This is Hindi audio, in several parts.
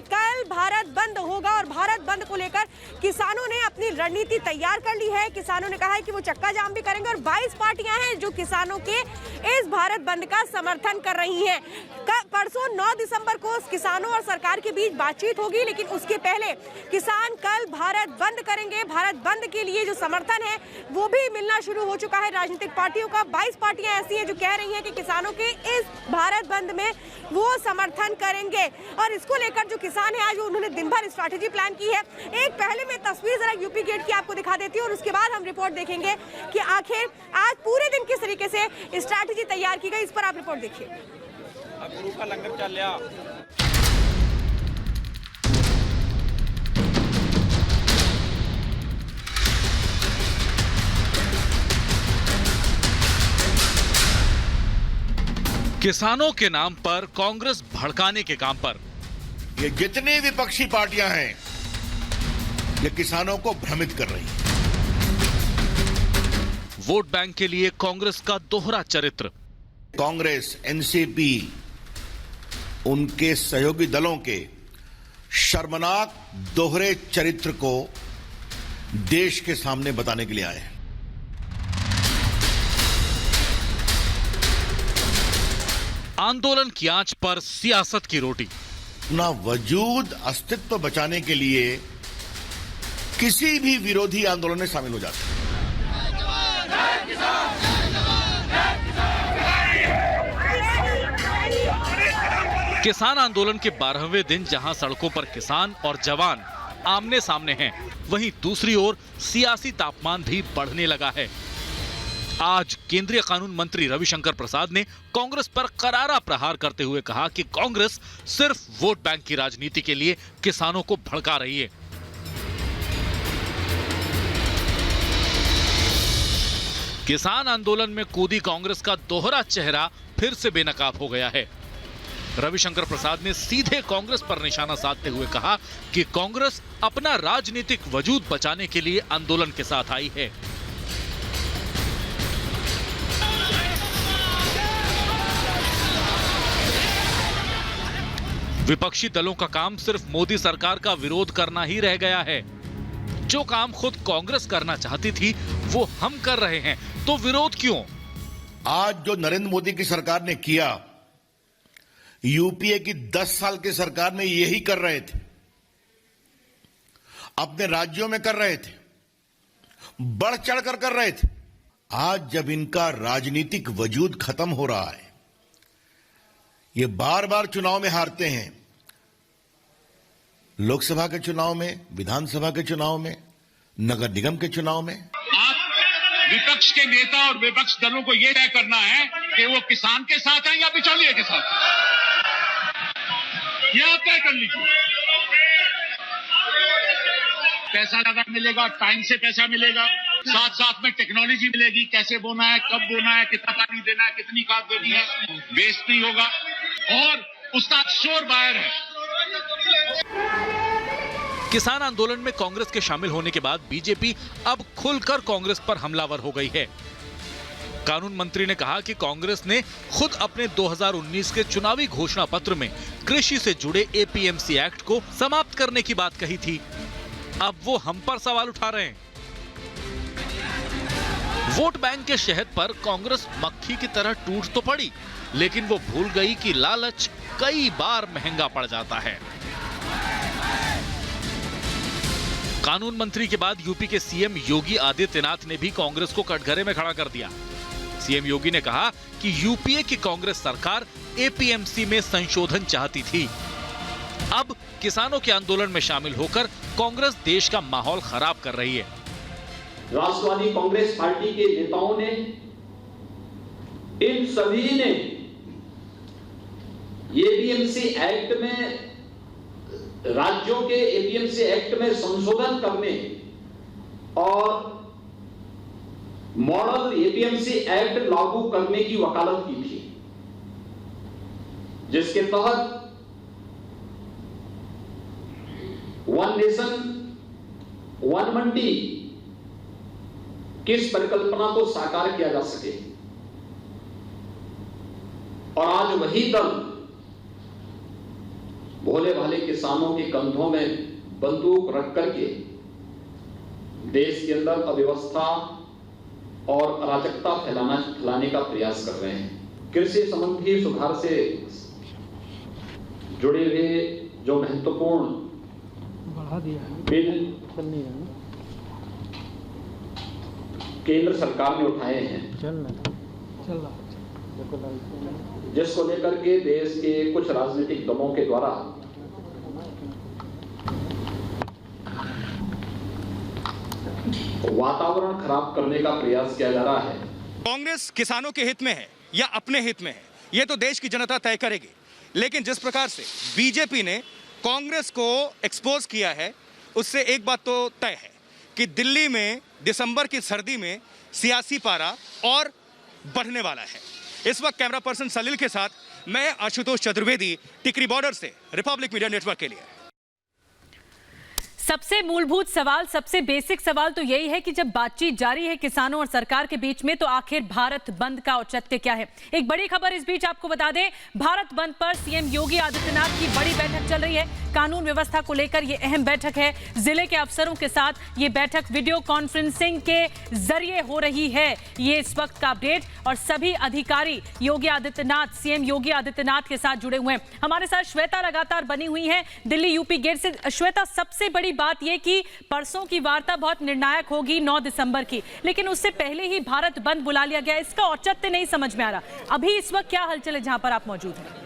कल भारत बंद होगा और भारत बंद को लेकर किसानों ने अपनी रणनीति तैयार कर ली है। किसानों ने कहा है कि वो चक्का जाम भी करेंगे और 22 पार्टियां हैं जो किसानों के इस भारत बंद का समर्थन कर रही हैं। परसों 9 दिसंबर को किसानों और सरकार के बीच बातचीत होगी, लेकिन उसके पहले किसान कल भारत बंद करेंगे। भारत बंद के लिए जो समर्थन है वो भी मिलना शुरू हो चुका है राजनीतिक पार्टियों का। 22 पार्टियां ऐसी हैं जो कह रही हैं कि किसानों के इस भारत बंद में वो समर्थन करेंगे और इसको लेकर जो किसान है आज उन्होंने दिन भर स्ट्रैटेजी प्लान की है। एक पहले मैं तस्वीर जरा यूपी गेट की आपको दिखा देती हूँ और उसके बाद हम रिपोर्ट देखेंगे कि आखिर आज पूरे दिन किस तरीके से स्ट्रैटेजी तैयार की गई। इस पर आप रिपोर्ट देखिए। गुरु का लंगर चल रहा। किसानों के नाम पर कांग्रेस भड़काने के काम पर ये जितनी विपक्षी पार्टियां हैं ये किसानों को भ्रमित कर रही हैं। वोट बैंक के लिए कांग्रेस का दोहरा चरित्र। कांग्रेस, एनसीपी, उनके सहयोगी दलों के शर्मनाक दोहरे चरित्र को देश के सामने बताने के लिए आए हैं। आंदोलन की आंच पर सियासत की रोटी। अपना वजूद, अस्तित्व बचाने के लिए किसी भी विरोधी आंदोलन में शामिल हो जाते हैं। किसान आंदोलन के 12वें दिन जहां सड़कों पर किसान और जवान आमने सामने हैं, वहीं दूसरी ओर सियासी तापमान भी बढ़ने लगा है। आज केंद्रीय कानून मंत्री रविशंकर प्रसाद ने कांग्रेस पर करारा प्रहार करते हुए कहा कि कांग्रेस सिर्फ वोट बैंक की राजनीति के लिए किसानों को भड़का रही है। किसान आंदोलन में कूदी कांग्रेस का दोहरा चेहरा फिर से बेनकाब हो गया है। रविशंकर प्रसाद ने सीधे कांग्रेस पर निशाना साधते हुए कहा कि कांग्रेस अपना राजनीतिक वजूद बचाने के लिए आंदोलन के साथ आई है। विपक्षी दलों का काम सिर्फ मोदी सरकार का विरोध करना ही रह गया है। जो काम खुद कांग्रेस करना चाहती थी वो हम कर रहे हैं, तो विरोध क्यों? आज जो नरेंद्र मोदी की सरकार ने किया, यूपीए की 10 साल की सरकार में यही कर रहे थे, अपने राज्यों में कर रहे थे, बढ़ चढ़कर कर रहे थे। आज जब इनका राजनीतिक वजूद खत्म हो रहा है, ये बार बार चुनाव में हारते हैं, लोकसभा के चुनाव में, विधानसभा के चुनाव में, नगर निगम के चुनाव में। आप विपक्ष के नेता और विपक्ष दलों को यह तय करना है कि वो किसान के साथ हैं या बिचौलिए के साथ। यह आप तय कर लीजिए। पैसा ज्यादा मिलेगा, टाइम से पैसा मिलेगा, साथ साथ में टेक्नोलॉजी मिलेगी, कैसे बोना है, कब बोना है, कितना पानी देना है, कितनी खाद देनी है, वेस्ट नहीं होगा और उसका शोर बाहर है। किसान आंदोलन में कांग्रेस के शामिल होने के बाद बीजेपी अब खुलकर कांग्रेस पर हमलावर हो गई है। कानून मंत्री ने कहा कि कांग्रेस ने खुद अपने 2019 के चुनावी घोषणा पत्र में कृषि से जुड़े एपीएमसी एक्ट को समाप्त करने की बात कही थी। अब वो हम पर सवाल उठा रहे हैं। वोट बैंक के शहद पर कांग्रेस मक्खी की तरह टूट तो पड़ी, लेकिन वो भूल गई कि लालच कई बार महंगा पड़ जाता है। कानून मंत्री के बाद यूपी के सीएम योगी आदित्यनाथ ने भी कांग्रेस को कटघरे में खड़ा कर दिया। सीएम योगी ने कहा कि यूपीए की कांग्रेस सरकार एपीएमसी में संशोधन चाहती थी। अब किसानों के आंदोलन में शामिल होकर कांग्रेस देश का माहौल खराब कर रही है। राष्ट्रवादी कांग्रेस पार्टी के नेताओं ने, इन सभी ने एपीएमसी एक्ट में, राज्यों के एपीएमसी एक्ट में संशोधन करने और मॉडल एपीएमसी एक्ट लागू करने की वकालत की थी, जिसके तहत वन नेशन वन मंडी किस परिकल्पना को साकार किया जा सके। और आज वही दल भोले भाले किसानों के कंधों में बंदूक रख करके देश के अंदर अव्यवस्था और अराजकता फैलाने का प्रयास कर रहे हैं। कृषि संबंधी सुधार से जुड़े हुए जो महत्वपूर्ण बिल केंद्र सरकार ने उठाए हैं, जिसको लेकर के देश के कुछ राजनीतिक दलों के द्वारा वातावरण खराब करने का प्रयास किया जा रहा है। कांग्रेस किसानों के हित में है या अपने हित में है, यह तो देश की जनता तय करेगी। लेकिन जिस प्रकार से बीजेपी ने कांग्रेस को एक्सपोज किया है, उससे एक बात तो तय है कि दिल्ली में दिसंबर की सर्दी में सियासी पारा और बढ़ने वाला है। इस वक्त कैमरा पर्सन सलील के साथ मैं आशुतोष चतुर्वेदी, टिकरी बॉर्डर से, रिपब्लिक मीडिया नेटवर्क के लिए। सबसे मूलभूत सवाल, सबसे बेसिक सवाल तो यही है कि जब बातचीत जारी है किसानों और सरकार के बीच में, तो आखिर भारत बंद का औचित्य क्या है। एक बड़ी खबर इस बीच आपको बता दें, भारत बंद पर सीएम योगी आदित्यनाथ की बड़ी बैठक चल रही है। कानून व्यवस्था को लेकर यह अहम बैठक है। जिले के अफसरों के साथ ये बैठक वीडियो कॉन्फ्रेंसिंग के जरिए हो रही है। ये इस वक्त का अपडेट, और सभी अधिकारी योगी आदित्यनाथ, सीएम योगी आदित्यनाथ के साथ जुड़े हुए हैं। हमारे साथ श्वेता लगातार बनी हुई है दिल्ली यूपी गेट से। श्वेता, सबसे बड़ी बात यह कि परसों की वार्ता बहुत निर्णायक होगी 9 दिसंबर की, लेकिन उससे पहले ही भारत बंद बुला लिया गया। इसका औचित्य नहीं समझ में आ रहा। अभी इस वक्त क्या हलचल है जहां पर आप मौजूद हैं?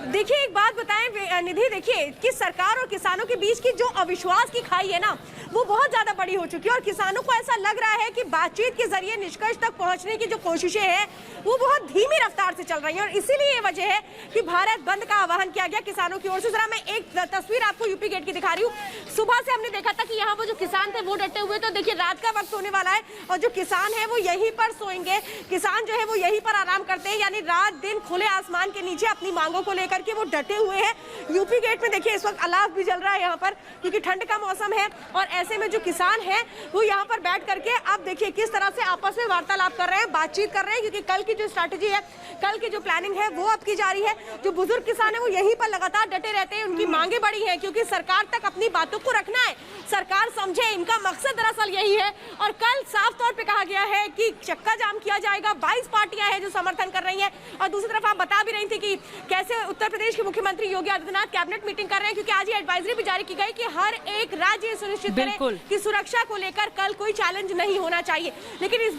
देखिए, एक बात बताएं निधि, देखिए कि सरकार और किसानों के बीच की जो अविश्वास की खाई है ना, वो बहुत ज्यादा बड़ी हो चुकी है, और किसानों को ऐसा लग रहा है कि बातचीत के जरिए निष्कर्ष तक पहुंचने की जो कोशिशें हैं वो बहुत धीमी रफ्तार से चल रही हैं, और इसीलिए ये वजह है कि भारत बंद का आह्वान किया गया किसानों की ओर से। जरा मैं एक तस्वीर आपको यूपी गेट की दिखा रही हूँ। सुबह से हमने देखा था कि यहाँ वो जो किसान थे वो डटे हुए, तो देखिए रात का वक्त होने वाला है और जो किसान है वो यहीं पर सोएंगे। किसान जो है वो यहीं पर आराम करते हैं, यानी रात दिन खुले आसमान के नीचे अपनी मांगों को लेकर के वो डटे हुए हैं। यूपी गेट में देखिए इस वक्त अलाव भी जल रहा है यहाँ पर, क्योंकि ठंड का मौसम है, और ऐसे में जो किसान है वो यहाँ पर बैठ करके आप देखिए किस तरह से आपस में वार्तालाप कर रहे हैं, बातचीत कर रहे हैं, क्योंकि कल की जो स्ट्रैटेजी है, कल की जो प्लानिंग है वो अब की जा रही है। जो बुजुर्ग किसान है वो यहीं पर लगातार डटे रहते हैं। उनकी मांगे बड़ी हैं, क्योंकि सरकार तक अपनी बातों को रखना है, सरकार समझे, इनका मकसद दरअसल यही है। और कल साफ तौर पे कहा गया है कि चक्का जाम किया जाएगा। 22 पार्टियां हैं जो समर्थन कर रही हैं, और दूसरी तरफ आप बता भी रही थी कि कैसे उत्तर प्रदेश के मुख्यमंत्री योगी आदित्यनाथ कैबिनेट मीटिंग कर रहे हैं, क्योंकि आज ये एडवाइजरी भी जारी की गई कि हर एक राज्य सुनिश्चित करे कि सुरक्षा को लेकर कल कोई चैलेंज नहीं होना चाहिए। लेकिन इस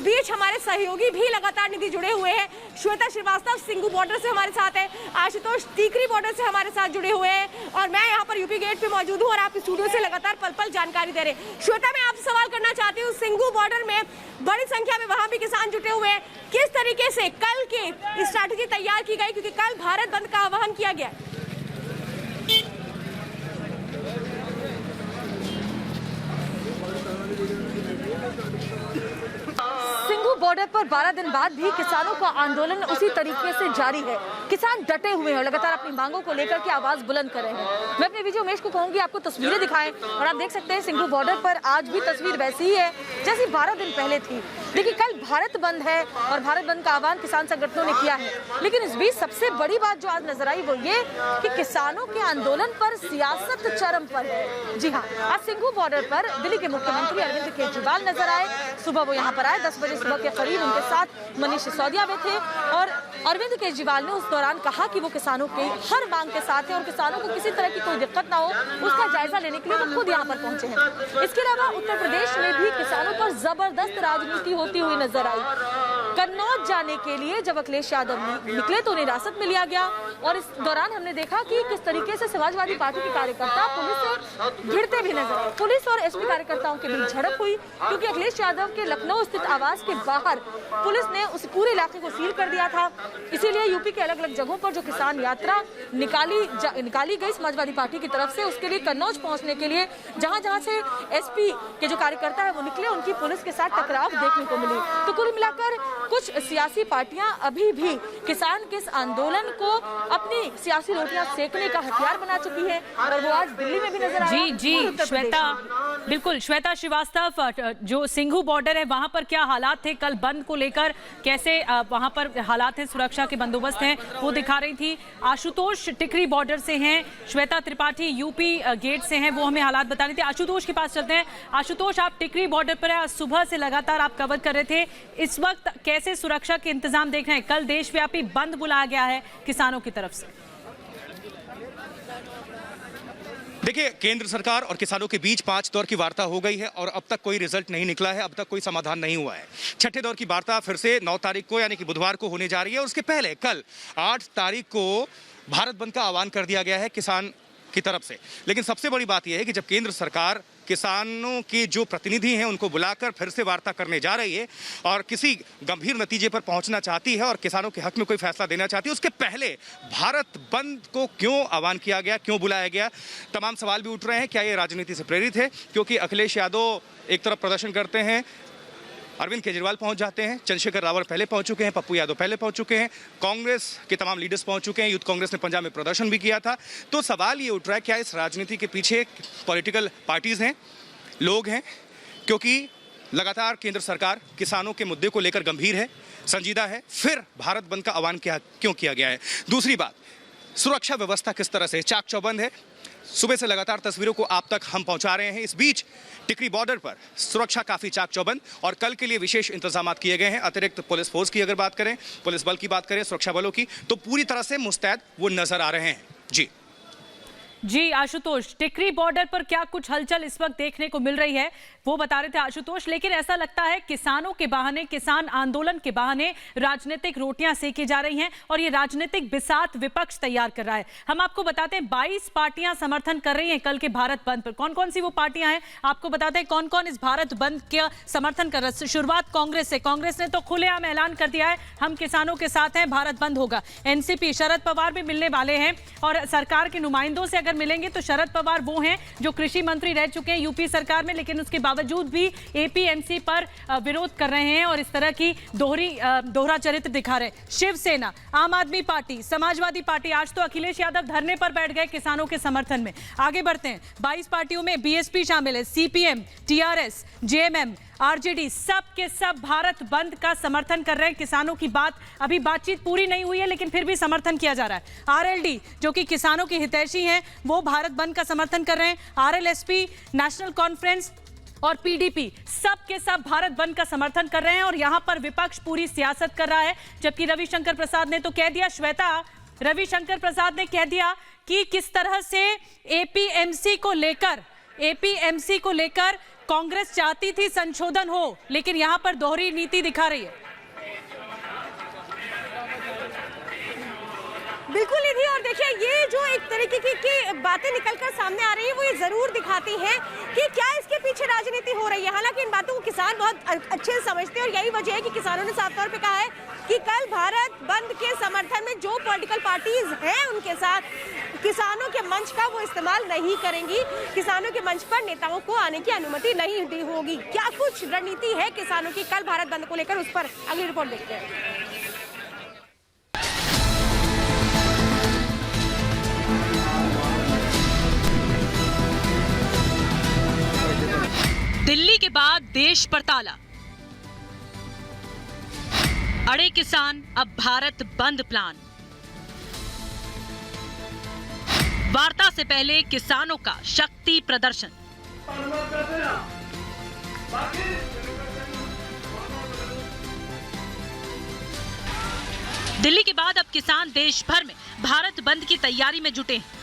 बीच हमारे सहयोगी भी लगातार निधि जुड़े हुए हैं। श्वेता श्रीवास्तव सिंगू बॉर्डर से हमारे साथ है, आशुतोष टीकरी बॉर्डर से हमारे साथ जुड़े हुए हैं, और मैं यहाँ पर यूपी गेट पे मौजूद हूँ, और आप स्टूडियो से लगातार पल पल जानकारी दे रहे हैं। श्वेता, मैं आपसे सवाल करना चाहती हूँ, सिंगू बॉर्डर में बड़ी संख्या में वहां भी किसान जुटे हुए हैं, किस तरीके से कल की स्ट्रैटेजी तैयार की गई, क्योंकि कल भारत बंद का आह्वान किया गया? सिंगू बॉर्डर पर 12 दिन बाद भी किसानों का आंदोलन उसी तरीके से जारी है। किसान डटे हुए हैं, लगातार अपनी मांगों को लेकर के आवाज बुलंद कर रहे हैं। मैं अपने विजय उमेश को कहूंगी आपको तस्वीरें दिखाएं, और आप देख सकते हैं सिंगू बॉर्डर पर आज भी तस्वीर वैसी ही है जैसी 12 दिन पहले थी। देखिए, कल भारत बंद है और भारत बंद का आह्वान किसान संगठनों ने किया है, लेकिन इस बीच सबसे बड़ी बात जो आज नजर आई वो ये कि किसानों के आंदोलन पर सियासत चरम पर है। जी हाँ, आज सिंगू बॉर्डर पर दिल्ली के मुख्यमंत्री अरविंद केजरीवाल नजर आए। सुबह वो यहाँ पर आए, 10 बजे सुबह के करीब उनके साथ मनीष सिसोदिया भी थे, और अरविंद केजरीवाल ने उस दौरान कहा कि वो किसानों के हर मांग के साथ है और किसानों को किसी तरह की कोई दिक्कत ना हो, उसका जायजा लेने के लिए वो खुद यहाँ पर पहुंचे हैं। इसके अलावा उत्तर प्रदेश में भी किसानों पर जबरदस्त राजनीति होती हुई नजर आई। कन्नौज जाने के लिए जब अखिलेश यादव निकले तो उन्हें हिरासत में लिया गया, और इस दौरान हमने देखा कि किस तरीके से समाजवादी पार्टी के कार्यकर्ता पुलिस से भिड़ते भी नजर आए। पुलिस और एसपी कार्यकर्ताओं के बीच झड़प हुई, क्योंकि अखिलेश यादव के लखनऊ स्थित आवास के बाहर पुलिस ने उस पूरे इलाके को सील कर दिया था। इसीलिए यूपी के अलग अलग जगहों पर जो किसान यात्रा निकाली गई समाजवादी पार्टी की तरफ से, उसके लिए कन्नौज पहुंचने के लिए जहां से एसपी के जो कार्यकर्ता है वो निकले, उनकी पुलिस के साथ टकराव देखने को मिली। तो कुल मिलाकर कुछ सियासी पार्टियां अभी भी किसान के इस आंदोलन को अपनी सियासी रोटियां सेकने का हथियार बना चुकी है और वो आज दिल्ली में भी नजर आ रहा है। जी श्वेता, बिल्कुल श्वेता श्रीवास्तव, जो सिंघू बॉर्डर है वहां पर क्या हालात थे कल बंद को लेकर, कैसे वहां पर हालात हैं, सुरक्षा के बंदोबस्त हैं, वो दिखा रही थी। आशुतोष टिकरी बॉर्डर से हैं, श्वेता त्रिपाठी यूपी गेट से हैं, वो हमें हालात बता रही थी। आशुतोष के पास चलते हैं। आशुतोष, आप टिकरी बॉर्डर पर आज सुबह से लगातार आप कवर कर रहे थे, इस वक्त कैसे सुरक्षा के इंतजाम देख रहे हैं? कल देशव्यापी बंद बुलाया गया है किसानों की तरफ से। देखिए, केंद्र सरकार और किसानों के बीच 5 दौर की वार्ता हो गई है और अब तक कोई रिजल्ट नहीं निकला है, अब तक कोई समाधान नहीं हुआ है। 6ठे दौर की वार्ता फिर से 9 तारीख को यानी कि बुधवार को होने जा रही है और उसके पहले कल 8 तारीख को भारत बंद का आह्वान कर दिया गया है किसान की तरफ से। लेकिन सबसे बड़ी बात यह है कि जब केंद्र सरकार किसानों के जो प्रतिनिधि हैं उनको बुलाकर फिर से वार्ता करने जा रही है और किसी गंभीर नतीजे पर पहुंचना चाहती है और किसानों के हक में कोई फैसला देना चाहती है, उसके पहले भारत बंद को क्यों आह्वान किया गया, क्यों बुलाया गया? तमाम सवाल भी उठ रहे हैं। क्या ये राजनीति से प्रेरित है? क्योंकि अखिलेश यादव एक तरफ प्रदर्शन करते हैं, अरविंद केजरीवाल पहुंच जाते हैं, चंद्रशेखर रावत पहले पहुंच चुके हैं, पप्पू यादव पहले पहुंच चुके हैं, कांग्रेस के तमाम लीडर्स पहुंच चुके हैं, यूथ कांग्रेस ने पंजाब में प्रदर्शन भी किया था। तो सवाल ये उठ रहा है, क्या इस राजनीति के पीछे पॉलिटिकल पार्टीज हैं, लोग हैं? क्योंकि लगातार केंद्र सरकार किसानों के मुद्दे को लेकर गंभीर है, संजीदा है, फिर भारत बंद का आह्वान क्यों किया गया है? दूसरी बात, सुरक्षा व्यवस्था किस तरह से चाक चौबंद है? सुबह से लगातार तस्वीरों को आप तक हम पहुंचा रहे हैं। इस बीच टिकरी बॉर्डर पर सुरक्षा काफी चाक चौबंद और कल के लिए विशेष इंतजाम किए गए हैं। अतिरिक्त पुलिस फोर्स की अगर बात करें, पुलिस बल की बात करें, सुरक्षा बलों की, तो पूरी तरह से मुस्तैद वो नजर आ रहे हैं। जी आशुतोष, टिकरी बॉर्डर पर क्या कुछ हलचल इस वक्त देखने को मिल रही है वो बता रहे थे आशुतोष, लेकिन ऐसा लगता है किसानों के बहाने, किसान आंदोलन के बहाने राजनीतिक रोटियां सेकी जा रही हैं और ये राजनीतिक बिसात विपक्ष तैयार कर रहा है। हम आपको बताते हैं 22 पार्टियां समर्थन कर रही हैं कल के भारत बंद पर। कौन कौन सी वो पार्टियां हैं आपको बताते हैं, कौन कौन इस भारत बंद का समर्थन कर रहा है। शुरुआत कांग्रेस से, कांग्रेस ने तो खुलेआम ऐलान कर दिया है हम किसानों के साथ हैं, भारत बंद होगा। एनसीपी, शरद पवार भी मिलने वाले हैं और सरकार के नुमाइंदों से मिलेंगे तो शरद पवार वो हैं जो कृषि मंत्री रह चुके हैं यूपी सरकार में, लेकिन उसके बावजूद भी एपीएमसी पर विरोध कर रहे हैं और इस तरह की दोहरा चरित्र दिखा रहे हैं। शिवसेना, आम आदमी पार्टी, समाजवादी पार्टी, आज तो अखिलेश यादव धरने पर बैठ गए किसानों के समर्थन में। आगे बढ़ते हैं, 22 पार्टियों में बीएसपी शामिल है, सीपीएम, टीआरएस, जेएमएम, आरजेडी, सब के सब भारत बंद का समर्थन कर रहे हैं। किसानों की अभी बातचीत पूरी नहीं हुई है लेकिन फिर भी समर्थन किया जा रहा है। आरएलडी जो कि किसानों की हितैषी हैं वो भारत बंद का समर्थन कर रहे हैं। आरएलएसपी, नेशनल कॉन्फ्रेंस और पीडीपी सब के सब भारत बंद का समर्थन कर रहे हैं और यहां पर विपक्ष पूरी सियासत कर रहा है। जबकि रविशंकर प्रसाद ने तो कह दिया, श्वेता, रविशंकर प्रसाद ने कह दिया कि किस तरह से एपीएमसी को लेकर कांग्रेस चाहती थी संशोधन हो, लेकिन यहां पर दोहरी नीति दिखा रही है। बिल्कुल निधि, और देखिए ये जो एक तरीके की बातें निकलकर सामने आ रही है वो ये जरूर दिखाती हैं कि क्या इसके पीछे राजनीति हो रही है। हालांकि इन बातों को किसान बहुत अच्छे से समझते हैं और यही वजह है कि किसानों ने साफ तौर पे कहा है कि कल भारत बंद के समर्थन में जो पॉलिटिकल पार्टीज हैं उनके साथ किसानों के मंच का वो इस्तेमाल नहीं करेंगी, किसानों के मंच पर नेताओं को आने की अनुमति नहीं दी होगी। क्या कुछ रणनीति है किसानों की कल भारत बंद को लेकर, उस पर अगली रिपोर्ट देखते हैं। दिल्ली के बाद देश पर ताला, अड़े किसान, अब भारत बंद प्लान। वार्ता से पहले किसानों का शक्ति प्रदर्शन। दिल्ली के बाद अब किसान देश भर में भारत बंद की तैयारी में जुटे हैं।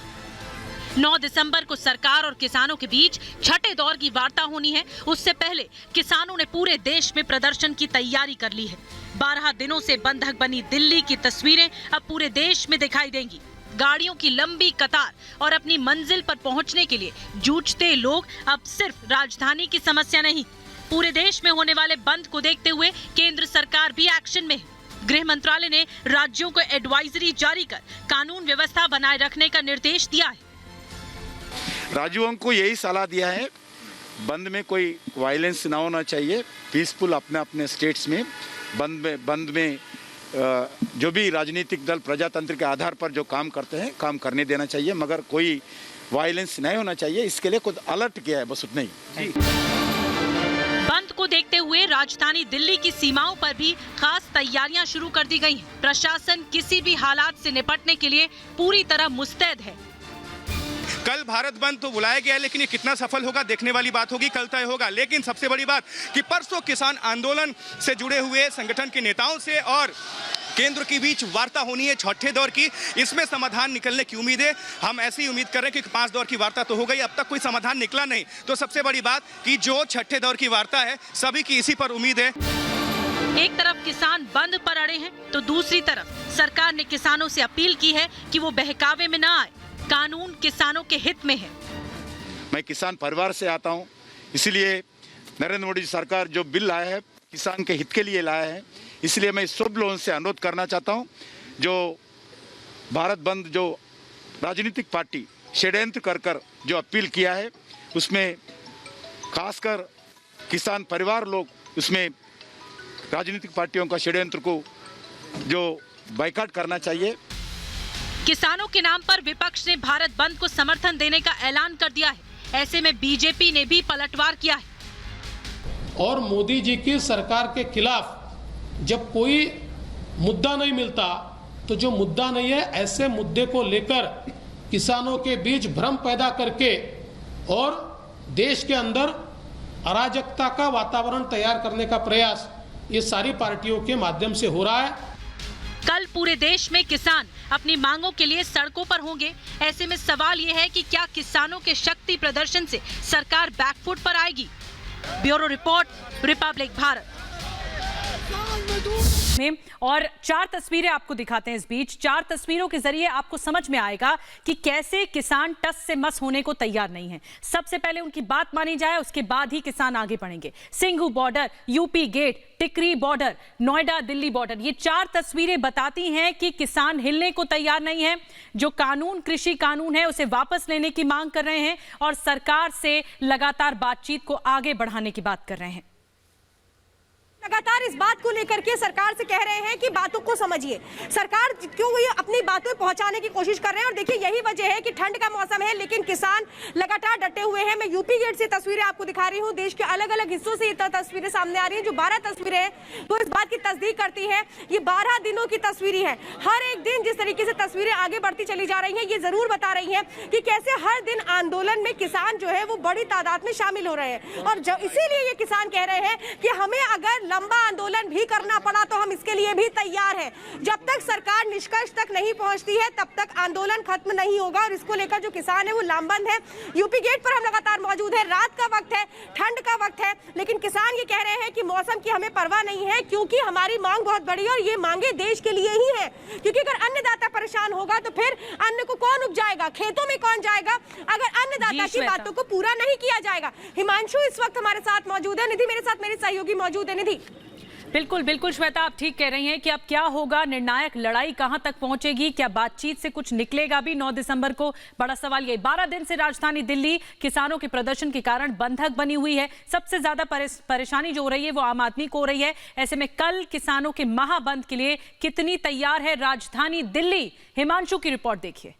9 दिसंबर को सरकार और किसानों के बीच 6ठे दौर की वार्ता होनी है। उससे पहले किसानों ने पूरे देश में प्रदर्शन की तैयारी कर ली है। 12 दिनों से बंधक बनी दिल्ली की तस्वीरें अब पूरे देश में दिखाई देंगी। गाड़ियों की लंबी कतार और अपनी मंजिल पर पहुंचने के लिए जूझते लोग अब सिर्फ राजधानी की समस्या नहीं, पूरे देश में होने वाले बंद को देखते हुए केंद्र सरकार भी एक्शन में है। गृह मंत्रालय ने राज्यों को एडवाइजरी जारी कर कानून व्यवस्था बनाए रखने का निर्देश दिया है। राज्यों को यही सलाह दिया है बंद में कोई वायलेंस ना होना चाहिए, पीसफुल अपने अपने स्टेट्स में बंद में जो भी राजनीतिक दल प्रजातंत्र के आधार पर जो काम करते हैं काम करने देना चाहिए, मगर कोई वायलेंस नहीं होना चाहिए। इसके लिए खुद अलर्ट किया है, बस उतना ही। बंद को देखते हुए राजधानी दिल्ली की सीमाओं पर भी खास तैयारियां शुरू कर दी गई हैं। प्रशासन किसी भी हालात से निपटने के लिए पूरी तरह मुस्तैद है। कल भारत बंद तो बुलाया गया है, लेकिन ये कितना सफल होगा देखने वाली बात होगी, कल तय होगा। लेकिन सबसे बड़ी बात कि परसों किसान आंदोलन से जुड़े हुए संगठन के नेताओं से और केंद्र के बीच वार्ता होनी है छठे दौर की। इसमें समाधान निकलने की उम्मीद है। हम ऐसी ही उम्मीद कर रहे हैं कि 5 दौर की वार्ता तो हो गई, अब तक कोई समाधान निकला नहीं। तो सबसे बड़ी बात कि जो छठे दौर की वार्ता है, सभी की इसी पर उम्मीद है। एक तरफ किसान बंद पर अड़े हैं, तो दूसरी तरफ सरकार ने किसानों से अपील की है कि वो बहकावे में न आए। कानून किसानों के हित में है। मैं किसान परिवार से आता हूं, इसलिए नरेंद्र मोदी सरकार जो बिल लाया है किसान के हित के लिए लाया है। इसलिए मैं सब लोगों से अनुरोध करना चाहता हूं, जो भारत बंद जो राजनीतिक पार्टी षड्यंत्र कर जो अपील किया है, उसमें खासकर किसान परिवार लोग उसमें राजनीतिक पार्टियों का षड्यंत्र को जो बायकॉट करना चाहिए। किसानों के नाम पर विपक्ष ने भारत बंद को समर्थन देने का ऐलान कर दिया है। ऐसे में बीजेपी ने भी पलटवार किया है। और मोदी जी की सरकार के खिलाफ जब कोई मुद्दा नहीं मिलता, तो जो मुद्दा नहीं है ऐसे मुद्दे को लेकर किसानों के बीच भ्रम पैदा करके और देश के अंदर अराजकता का वातावरण तैयार करने का प्रयास ये सारी पार्टियों के माध्यम से हो रहा है। कल पूरे देश में किसान अपनी मांगों के लिए सड़कों पर होंगे। ऐसे में सवाल ये है कि क्या किसानों के शक्ति प्रदर्शन से सरकार बैकफुट पर आएगी। Bureau report, Republic Bharat. और 4 तस्वीरें आपको दिखाते हैं। इस बीच 4 तस्वीरों के जरिए आपको समझ में आएगा कि कैसे किसान टस से मस होने को तैयार नहीं है। सबसे पहले उनकी बात मानी जाए, उसके बाद ही किसान आगे बढ़ेंगे। सिंघू बॉर्डर, यूपी गेट, टिकरी बॉर्डर, नोएडा दिल्ली बॉर्डर, ये 4 तस्वीरें बताती हैं कि किसान हिलने को तैयार नहीं है। जो कानून, कृषि कानून है, उसे वापस लेने की मांग कर रहे हैं और सरकार से लगातार बातचीत को आगे बढ़ाने की बात कर रहे हैं। लगातार इस बात को लेकर के सरकार से कह रहे हैं कि बातों को समझिए। सरकार क्यों ये अपनी बातों पहुंचाने की कोशिश कर रहे हैं, और देखिए यही वजह है कि ठंड का मौसम है लेकिन किसान लगातार डटे हुए हैं। मैं यूपी गेट से तस्वीरें आपको दिखा रही हूं। देश के अलग अलग हिस्सों से ये तस्वीरें सामने आ रही हैं। जो 12 तस्वीरें हैं वो इस बात की तस्दीक करती है, ये 12 दिनों की तस्वीरें हैं। हर एक दिन जिस तरीके से तस्वीरें आगे बढ़ती चली जा रही हैं, ये जरूर बता रही है कि कैसे हर दिन आंदोलन में किसान जो है वो बड़ी तादाद में शामिल हो रहे हैं। और इसीलिए ये किसान कह रहे हैं कि हमें अगर लंबा आंदोलन भी करना पड़ा तो हम इसके लिए भी तैयार हैं। जब तक सरकार निष्कर्ष तक नहीं पहुंचती है तब तक आंदोलन खत्म नहीं होगा। और इसको लेकर जो किसान है वो लामबंद है। यूपी गेट पर हम लगातार मौजूद है। रात का वक्त है, ठंड का वक्त है, लेकिन किसान ये कह रहे हैं कि मौसम की हमें परवाह नहीं है, क्योंकि हमारी मांग बहुत बड़ी है और ये मांगे देश के लिए ही है। क्योंकि अगर अन्नदाता परेशान होगा तो फिर अन्न को कौन उपजाएगा, खेतों में कौन जाएगा, अगर अन्नदाता की बातों को पूरा नहीं किया जाएगा। हिमांशु इस वक्त हमारे साथ मौजूद है, निधि मेरे साथ मेरी सहयोगी मौजूद है। निधि, बिल्कुल बिल्कुल श्वेता, आप ठीक कह रही हैं कि अब क्या होगा, निर्णायक लड़ाई कहां तक पहुंचेगी, क्या बातचीत से कुछ निकलेगा भी 9 दिसंबर को? बड़ा सवाल ये। 12 दिन से राजधानी दिल्ली किसानों के प्रदर्शन के कारण बंधक बनी हुई है। सबसे ज्यादा परेशानी जो हो रही है वो आम आदमी को हो रही है। ऐसे में कल किसानों के महाबंद के लिए कितनी तैयार है राजधानी दिल्ली? हिमांशु की रिपोर्ट देखिए।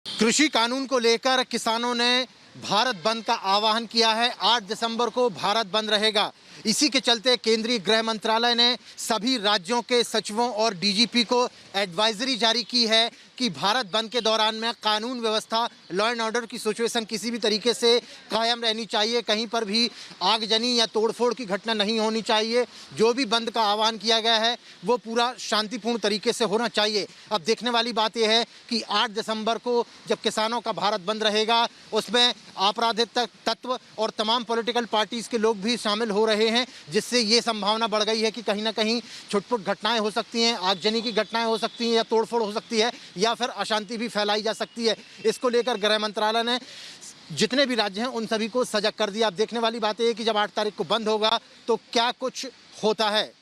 कृषि कानून को लेकर किसानों ने भारत बंद का आह्वान किया है। 8 दिसंबर को भारत बंद रहेगा। इसी के चलते केंद्रीय गृह मंत्रालय ने सभी राज्यों के सचिवों और डीजीपी को एडवाइजरी जारी की है कि भारत बंद के दौरान में कानून व्यवस्था, लॉ एंड ऑर्डर की सिचुएशन किसी भी तरीके से कायम रहनी चाहिए। कहीं पर भी आगजनी या तोड़फोड़ की घटना नहीं होनी चाहिए। जो भी बंद का आह्वान किया गया है वो पूरा शांतिपूर्ण तरीके से होना चाहिए। अब देखने वाली बात यह है कि 8 दिसंबर को जब किसानों का भारत बंद रहेगा, उसमें आपराधिक तत्व और तमाम पॉलिटिकल पार्टीज के लोग भी शामिल हो रहे हैं, जिससे ये संभावना बढ़ गई है कि कहीं ना कहीं छुटपुट घटनाएं हो सकती हैं, आगजनी की घटनाएं हो सकती हैं या तोड़फोड़ हो सकती है या फिर अशांति भी फैलाई जा सकती है। इसको लेकर गृह मंत्रालय ने जितने भी राज्य हैं उन सभी को सजग कर दिया। अब देखने वाली बात है कि जब 8 तारीख को बंद होगा तो क्या कुछ होता है।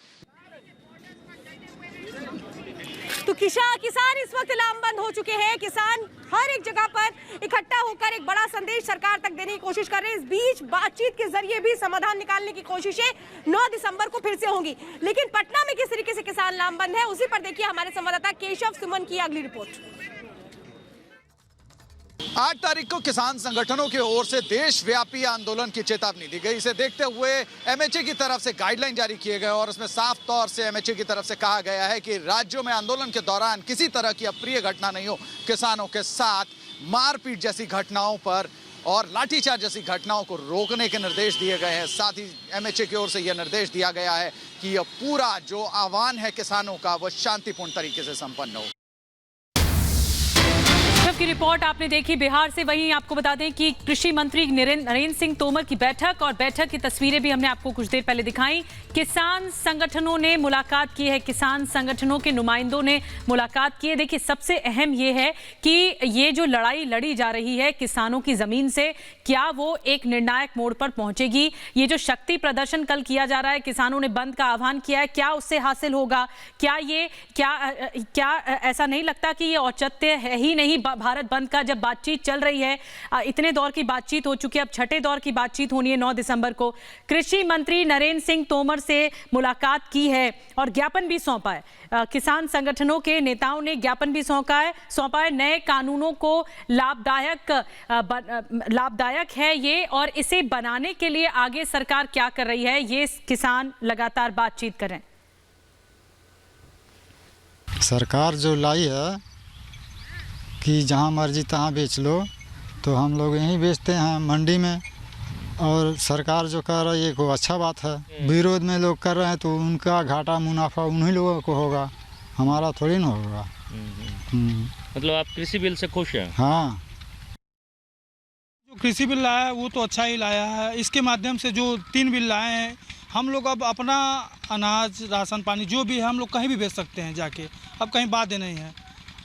तो तो किसान इस वक्त लामबंद हो चुके हैं। किसान हर एक जगह पर इकट्ठा होकर एक बड़ा संदेश सरकार तक देने की कोशिश कर रहे हैं। इस बीच बातचीत के जरिए भी समाधान निकालने की कोशिशें 9 दिसंबर को फिर से होंगी। लेकिन पटना में किस तरीके से किसान लामबंद है, उसी पर देखिए हमारे संवाददाता केशव सुमन की अगली रिपोर्ट। 8 तारीख को किसान संगठनों की ओर से देशव्यापी आंदोलन की चेतावनी दी गई। इसे देखते हुए एमएचए की तरफ से गाइडलाइन जारी किए गए और उसमें साफ तौर से एमएचए की तरफ से कहा गया है कि राज्यों में आंदोलन के दौरान किसी तरह की अप्रिय घटना नहीं हो। किसानों के साथ मारपीट जैसी घटनाओं पर और लाठीचार्ज जैसी घटनाओं को रोकने के निर्देश दिए गए हैं। साथ ही एमएचए की ओर से यह निर्देश दिया गया है कि यह पूरा जो आह्वान है किसानों का वह शांतिपूर्ण तरीके से संपन्न हो। की रिपोर्ट आपने देखी बिहार से। वहीं आपको बता दें कि कृषि मंत्री नरेंद्र सिंह तोमर की बैठक की तस्वीरें भी हमने आपको कुछ देर पहले दिखाई। किसान संगठनों ने मुलाकात की है, किसान संगठनों के नुमाइंदों ने मुलाकात की है। देखिए सबसे अहम ये है कि ये जो लड़ाई लड़ी जा रही है किसानों की जमीन से, क्या वो एक निर्णायक मोड़ पर पहुंचेगी? ये जो शक्ति प्रदर्शन कल किया जा रहा है, किसानों ने बंद का आह्वान किया है, क्या उससे हासिल होगा? क्या ऐसा नहीं लगता कि ये औचित्य है ही नहीं भारत बंद का? जब बातचीत चल रही है, इतने दौर की बातचीत हो चुकी है, अब छठे दौर की बातचीत होनी है 9 दिसंबर को। कृषि मंत्री नरेंद्र सिंह तोमर से मुलाकात की है और ज्ञापन भी सौंपा है। किसान संगठनों के नेताओं ने ज्ञापन भी सौंपा है। नए कानूनों को लाभदायक है ये, और इसे बनाने के लिए आगे सरकार क्या कर रही है, ये किसान लगातार बातचीत करें। सरकार जो लाई है कि जहाँ मर्जी तहाँ बेच लो, तो हम लोग यहीं बेचते हैं मंडी में। और सरकार जो कर रही है वो अच्छा बात है। विरोध में लोग कर रहे हैं तो उनका घाटा मुनाफा उन्हीं लोगों को होगा, हमारा थोड़ी ना होगा। मतलब आप कृषि बिल से खुश हैं? हाँ, जो कृषि बिल लाया है वो तो अच्छा ही लाया है। इसके माध्यम से जो 3 बिल लाए हैं, हम लोग अब अपना अनाज, राशन पानी जो भी है हम लोग कहीं भी बेच सकते हैं जाके, अब कहीं बात नहीं है।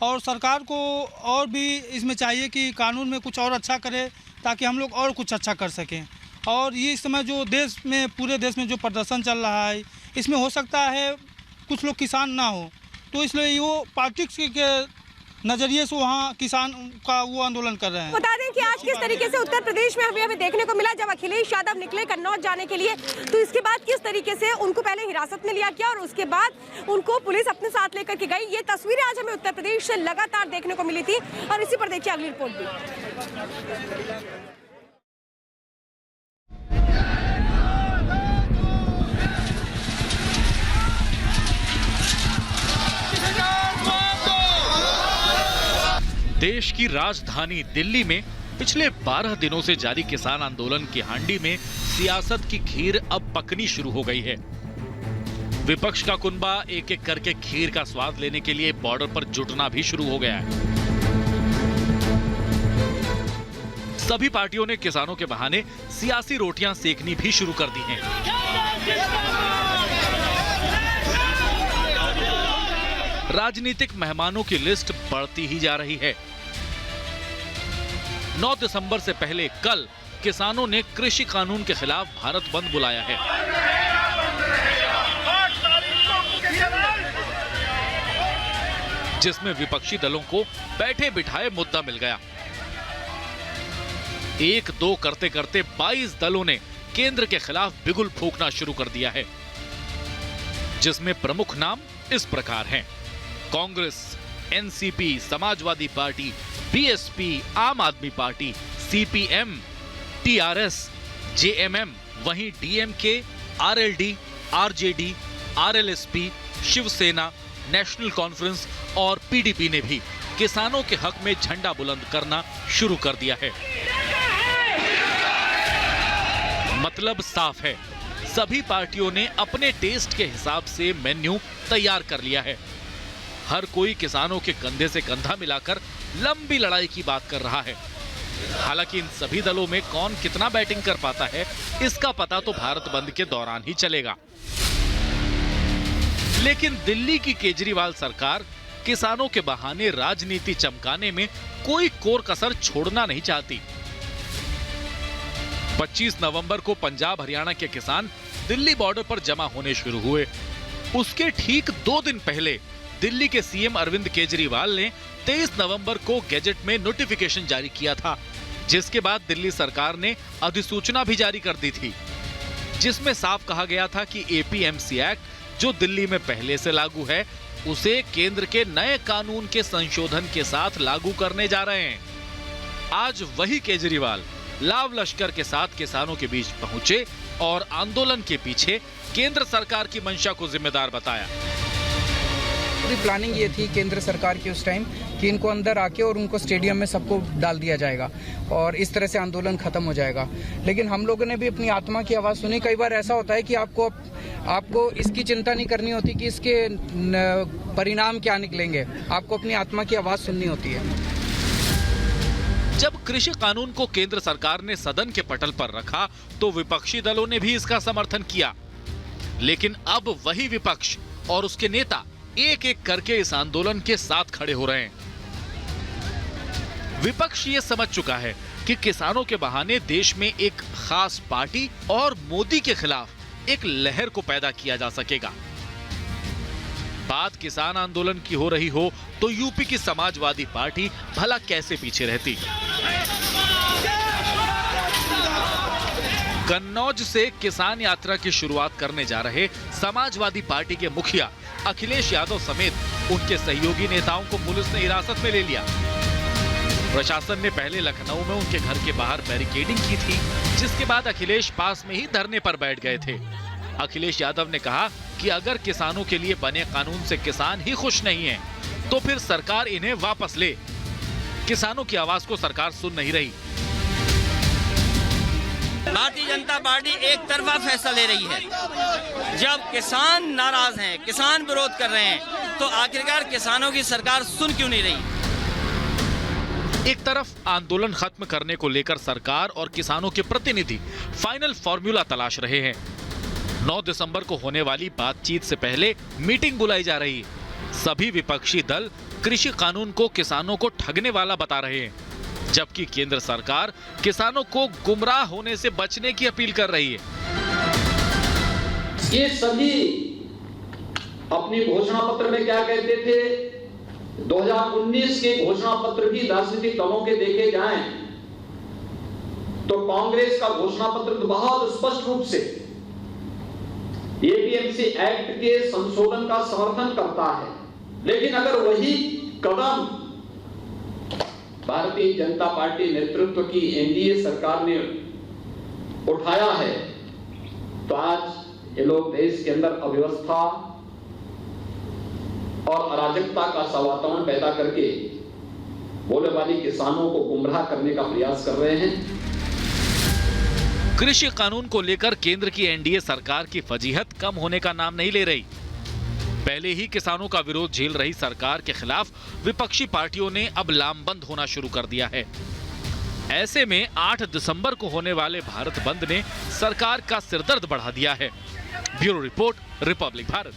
और सरकार को और भी इसमें चाहिए कि कानून में कुछ और अच्छा करे ताकि हम लोग और कुछ अच्छा कर सकें। और ये इस समय जो देश में, पूरे देश में जो प्रदर्शन चल रहा है, इसमें हो सकता है कुछ लोग किसान ना हो, तो इसलिए वो पॉलिटिक्स के नजरिए से वहाँ किसान का वो आंदोलन कर रहे हैं। बता दें कि आज किस तरीके से उत्तर प्रदेश में हमें देखने को मिला, जब अखिलेश यादव निकले कन्नौज जाने के लिए, तो इसके बाद किस तरीके से उनको पहले हिरासत में लिया गया और उसके बाद उनको पुलिस अपने साथ लेकर के गई। ये तस्वीरें आज हमें उत्तर प्रदेश से लगातार देखने को मिली थी। और इसी पर देखिए अगली रिपोर्ट भी। देश की राजधानी दिल्ली में पिछले 12 दिनों से जारी किसान आंदोलन की हांडी में सियासत की खीर अब पकनी शुरू हो गई है। विपक्ष का कुनबा एक एक करके खीर का स्वाद लेने के लिए बॉर्डर पर जुटना भी शुरू हो गया है। सभी पार्टियों ने किसानों के बहाने सियासी रोटियां सेकनी भी शुरू कर दी हैं। राजनीतिक मेहमानों की लिस्ट बढ़ती ही जा रही है। 9 दिसंबर से पहले कल किसानों ने कृषि कानून के खिलाफ भारत बंद बुलाया है। जिसमें विपक्षी दलों को बैठे बिठाए मुद्दा मिल गया। 1-2 करते करते 22 दलों ने केंद्र के खिलाफ बिगुल फूंकना शुरू कर दिया है, जिसमें प्रमुख नाम इस प्रकार हैं: कांग्रेस, एनसीपी, समाजवादी पार्टी, बीएसपी, आम आदमी पार्टी, सीपीएम, टीआरएस, जेएमएम, वहीं डीएमके, आरएलडी, आरजेडी, आरएलएसपी, शिवसेना, नेशनल कॉन्फ्रेंस और पीडीपी ने भी किसानों के हक में झंडा बुलंद करना शुरू कर दिया है। मतलब साफ है, सभी पार्टियों ने अपने टेस्ट के हिसाब से मेन्यू तैयार कर लिया है। हर कोई किसानों के कंधे से कंधा मिलाकर लंबी लड़ाई की बात कर रहा है। हालांकि इन सभी दलों में कौन कितना बैटिंग कर पाता है, इसका पता तो भारत बंद के दौरान ही चलेगा। लेकिन दिल्ली की केजरीवाल सरकार किसानों के बहाने राजनीति चमकाने में कोई कोर कसर छोड़ना नहीं चाहती। 25 नवंबर को पंजाब हरियाणा के किसान दिल्ली बॉर्डर पर जमा होने शुरू हुए। उसके ठीक 2 दिन पहले दिल्ली के सीएम अरविंद केजरीवाल ने 23 नवंबर को गैजेट में नोटिफिकेशन जारी किया था, जिसके बाद दिल्ली सरकार ने अधिसूचना भी जारी कर दी थी, जिसमें साफ कहा गया था कि एपीएमसी एक्ट जो दिल्ली में पहले से लागू है, उसे केंद्र के नए कानून के संशोधन के साथ लागू करने जा रहे हैं। आज वही केजरीवाल लाव लश्कर के साथ किसानों के बीच पहुंचे और आंदोलन के पीछे केंद्र सरकार की मंशा को जिम्मेदार बताया। पूरी प्लानिंग ये थी केंद्र सरकार की उस टाइम कि इनको अंदर आके और उनको स्टेडियम में सबको डाल दिया जाएगा और इस तरह से आंदोलन खत्म हो जाएगा। लेकिन हम लोगों ने भी अपनी आत्मा की आवाज़ सुनी। कई बार ऐसा होता है कि आपको इसकी चिंता नहीं करनी होती कि इसके परिणाम क्या निकलेंगे, आपको अपनी आत्मा की आवाज़ सुननी होती है। जब कृषि कानून को केंद्र सरकार ने सदन के पटल पर रखा तो विपक्षी दलों ने भी इसका समर्थन किया, लेकिन अब वही विपक्ष और उसके नेता एक एक करके इस आंदोलन के साथ खड़े हो रहे हैं। विपक्ष ये समझ चुका है कि किसानों के बहाने देश में एक खास पार्टी और मोदी के खिलाफ एक लहर को पैदा किया जा सकेगा। बात किसान आंदोलन की हो रही हो तो यूपी की समाजवादी पार्टी भला कैसे पीछे रहती। कन्नौज से किसान यात्रा की शुरुआत करने जा रहे समाजवादी पार्टी के मुखिया अखिलेश यादव समेत उनके सहयोगी नेताओं को पुलिस ने हिरासत में ले लिया। प्रशासन ने पहले लखनऊ में उनके घर के बाहर बैरिकेडिंग की थी, जिसके बाद अखिलेश पास में ही धरने पर बैठ गए थे। अखिलेश यादव ने कहा कि अगर किसानों के लिए बने कानून से किसान ही खुश नहीं है तो फिर सरकार इन्हें वापस ले। किसानों की आवाज को सरकार सुन नहीं रही। भारतीय जनता पार्टी एक तरफा फैसला ले रही है। जब किसान नाराज हैं, किसान विरोध कर रहे हैं, तो आखिरकार किसानों की सरकार सुन क्यों नहीं रही? एक तरफ आंदोलन खत्म करने को लेकर सरकार और किसानों के प्रतिनिधि फाइनल फॉर्मूला तलाश रहे हैं। 9 दिसंबर को होने वाली बातचीत से पहले मीटिंग बुलाई जा रही है। सभी विपक्षी दल कृषि कानून को किसानों को ठगने वाला बता रहे हैं, जबकि केंद्र सरकार किसानों को गुमराह होने से बचने की अपील कर रही है। ये सभी अपनी घोषणा पत्र में क्या कहते थे? 2019 के घोषणा पत्र भी राजनीतिक दलों के देखे जाएं तो कांग्रेस का घोषणा पत्र तो बहुत स्पष्ट रूप से एपीएमसी एक्ट के संशोधन का समर्थन करता है, लेकिन अगर वही कदम भारतीय जनता पार्टी नेतृत्व की एनडीए सरकार ने उठाया है तो आज ये लोग देश के अंदर अव्यवस्था और अराजकता का वातावरण पैदा करके बोले वाली किसानों को गुमराह करने का प्रयास कर रहे हैं। कृषि कानून को लेकर केंद्र की एनडीए सरकार की फजीहत कम होने का नाम नहीं ले रही। पहले ही किसानों का विरोध झेल रही सरकार के खिलाफ विपक्षी पार्टियों ने अब लामबंद होना शुरू कर दिया है। ऐसे में 8 दिसंबर को होने वाले भारत बंद ने सरकार का सिरदर्द बढ़ा दिया है। Bureau report, Republic Bharat.